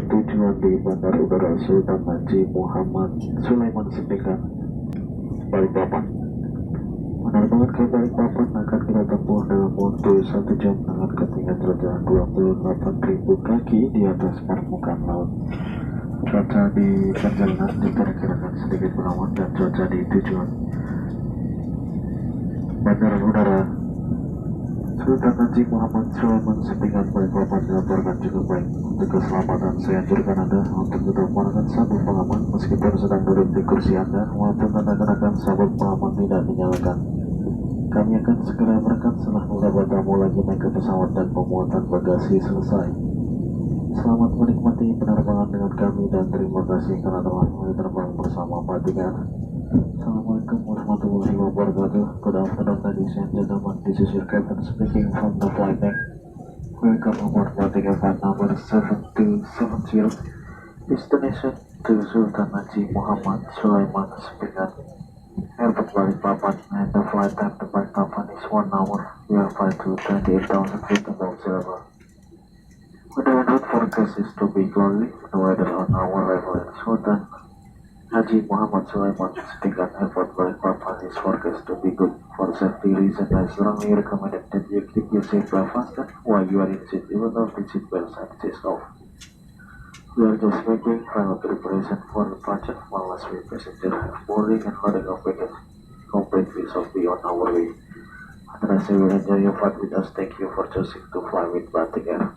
tujuan di Bandar Udara Sultan Haji Muhammad Sulaiman Sepinggan, Balikpapan. Penerbangan ke Balikpapan akan kita tempuh dalam waktu 1 jam dengan ketinggian derajat 28.000 kaki di atas permukaan laut. Cuaca di perjalanan diperkirakan sedikit berawan dan cuaca di tujuan Bandar Udara Sultan Haji Muhammad Sulaiman Sepinggan, Balikpapan dilaporkan cukup baik. Untuk keselamatan, saya anjurkan Anda untuk tetap menggunakan sabuk pengaman meskipun sedang duduk di kursi Anda, walaupun Anda kenakan sabuk pengaman tidak dinyalakan. Kami akan segera berangkat setelah beberapa tamu lagi naik ke pesawat dan pemuatan bagasi selesai. Selamat menikmati penerbangan dengan kami dan terima kasih karena telah memilih terbang bersama Pak Tigar. Assalamualaikum warahmatullahi wabarakatuh. Good afternoon, ladies and gentlemen. This is your captain speaking from the flight deck. Welcome aboard Tiger flight number 7270. Destination to Sultan Haji Muhammad Sulaiman Sepinggan, Airport Balikpapan, and the flight time to Balikpapan is 1 hour. We are flight to 28,000 feet above sea level. The weather forecast is to be cloudy. The weather on our level in Sultan Haji Muhammad Sulaiman Sepinggan Airport Balikpapan is forecast to be good. For safety reasons, I strongly recommend that you keep your seatbelt fastened while you are in seat, even though the seatbelt sign is off. We are just making final preparation for departure. One last week, passenger have boarding and loading of baggage. Complete visa will be on our way. Otherwise, you will enjoy your flight with us. Thank you for choosing to fly with Batik Air.